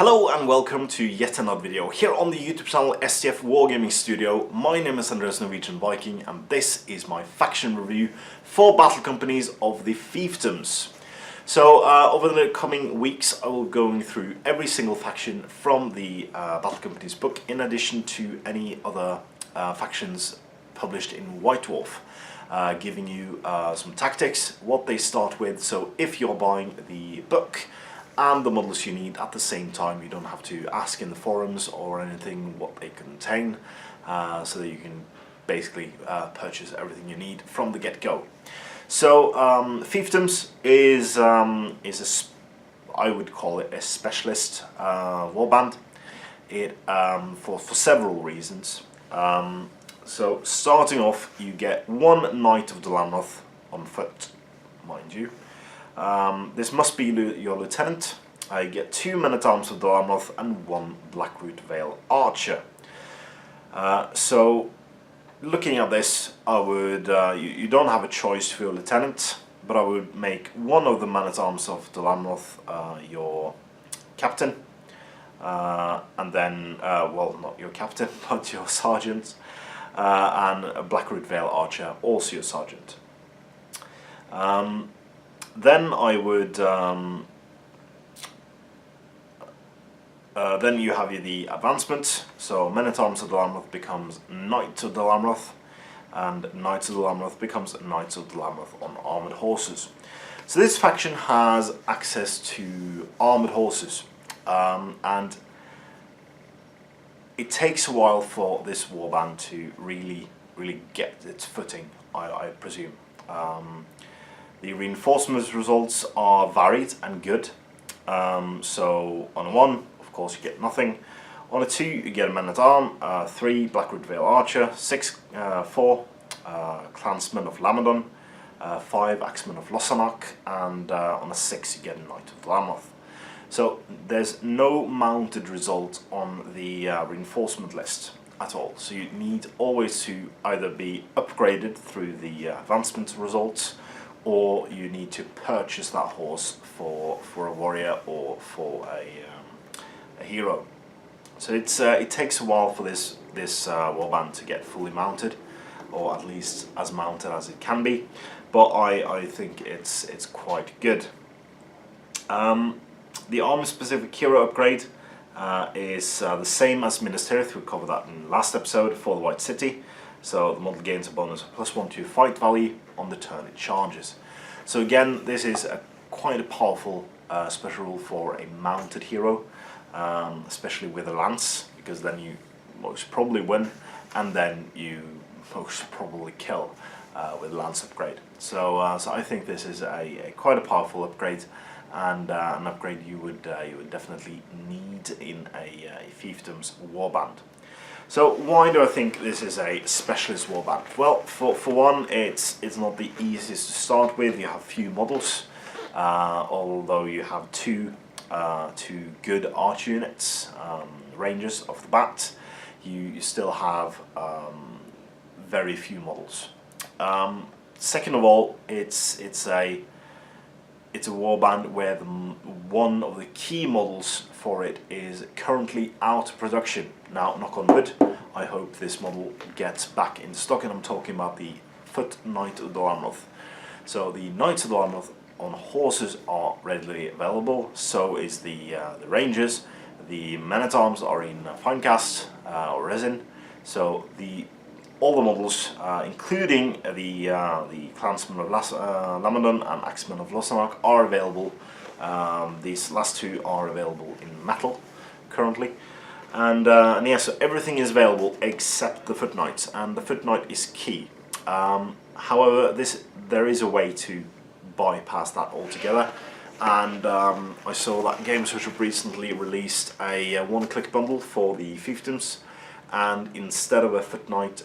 Hello and welcome to yet another video here on the YouTube channel STF Wargaming Studio. My name is Andreas Norwegian Viking and this is my faction review for battle companies of the Fiefdoms. So over the coming weeks I will be going through every single faction from the battle companies book, in addition to any other factions published in White Dwarf, giving you some tactics, what they start with. So if you're buying the book and the models you need at the same time, you don't have to ask in the forums or anything what they contain, so that you can basically purchase everything you need from the get-go. So Fiefdoms is I would call it a specialist warband. It for several reasons. So starting off, you get one Knight of the Lamroth on foot, mind you. This must be your lieutenant. You get 2 men-at-arms of the Lamroth and 1 Blackroot Vale archer. So looking at this, I would you don't have a choice for your lieutenant, but I would make one of the men-at-arms of the Lamroth your captain, and then well, not your captain but your sergeant, and a Blackroot Vale archer also your sergeant. Then I would then you have the advancement. So men-at-arms of the Lamroth becomes Knight of the Lamroth, and Knights of the Lamroth becomes Knights of the Lamroth on armoured horses. So this faction has access to armoured horses, and it takes a while for this warband to really get its footing, I presume. The reinforcement results are varied and good. So on a 1, of course, you get nothing. On a 2, you get a men-at-arm, 3 Blackroot Vale archer, 4 clansmen of Lamadon, 5 axemen of Losanak, and on a 6 you get a Knight of the Lamroth. So there's no mounted result on the reinforcement list at all. So you need always to either be upgraded through the advancement results, or you need to purchase that horse for a warrior or for a hero. So it takes a while for this warband to get fully mounted, or at least as mounted as it can be. But I think it's quite good. The armor specific hero upgrade is the same as Ministerith. We covered that in the last episode for the White City. So the model gains a bonus of +1 to fight value on the turn it charges. So again, this is quite a powerful special rule for a mounted hero, especially with a lance, because then you most probably win, and then you most probably kill with lance upgrade. So so I think this is quite a powerful upgrade, and an upgrade you would definitely need in a Fiefdoms warband. So why do I think this is a specialist warband? Well, for one, it's not the easiest to start with. You have few models, although you have two good arch units, rangers off the bat. You still have very few models. Second of all, it's a warband where one of the key models for it is currently out of production. Now, knock on wood, I hope this model gets back in stock, and I'm talking about the Foot Knight of the Lamroth. So the Knights of the Lamroth on horses are readily available, so is the Rangers. The men-at-arms are in fine cast or resin. So all the models, including the clansmen of Lamadon and axemen of Losanak, are available. These last 2 are available in metal currently, and yeah, so everything is available except the Foot Knights, and the Foot Knight is key. However, there is a way to bypass that altogether, and I saw that Games Workshop recently released a one-click bundle for the Fiefdoms, and instead of a Foot Knight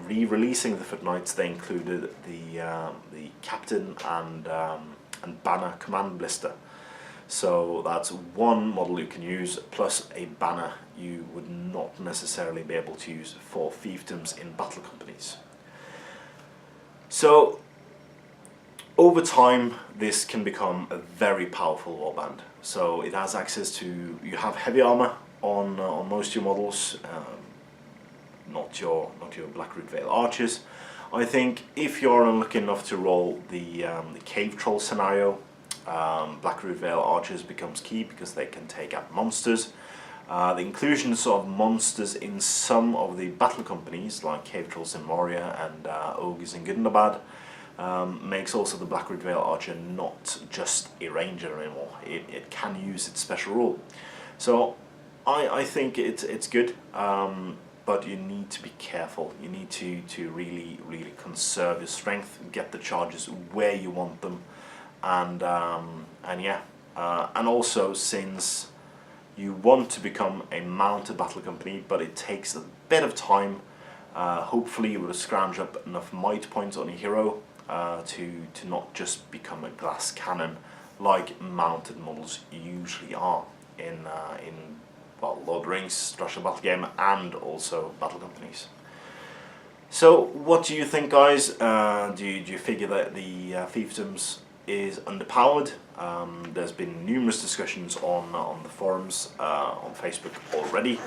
re-releasing the Foot Knights, they included the captain and banner command blister. So that's one model you can use, plus a banner you would not necessarily be able to use for Fiefdoms in battle companies. So Over time, this can become a very powerful warband. So it has access to, you have heavy armor on most of your models, not your Blackroot Vale archers. I think if you're unlucky enough to roll the cave troll scenario, Blackroot Vale archers becomes key because they can take out monsters. The inclusions of monsters in some of the battle companies, like cave trolls in Moria and ogres in Gundabad, makes also the Blackroot Vale archer not just a ranger anymore. It can use its special rule. So I think it's good, but you need to be careful. You need to really conserve your strength, get the charges where you want them, and also, since you want to become a mounted battle company, but it takes a bit of time, hopefully you will scrounge up enough might points on your hero to not just become a glass cannon like mounted models usually are in well, Lord of the Rings, Strategic Battle Game, and also battle companies. So what do you think, guys? Do you figure that the Fiefdoms is underpowered? There's been numerous discussions on the forums on Facebook already,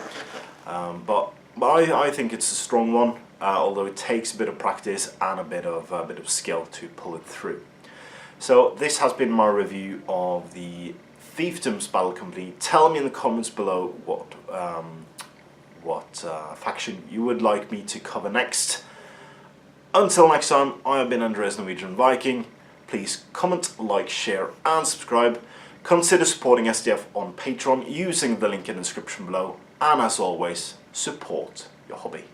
but I think it's a strong one, although it takes a bit of practice and a bit of skill to pull it through. So this has been my review of the Fiefdoms Battle Company. Tell me in the comments below what faction you would like me to cover next. Until next time, I have been Andreas Norwegian Viking. Please comment, like, share and subscribe. Consider supporting SDF on Patreon using the link in the description below. And as always, support your hobby.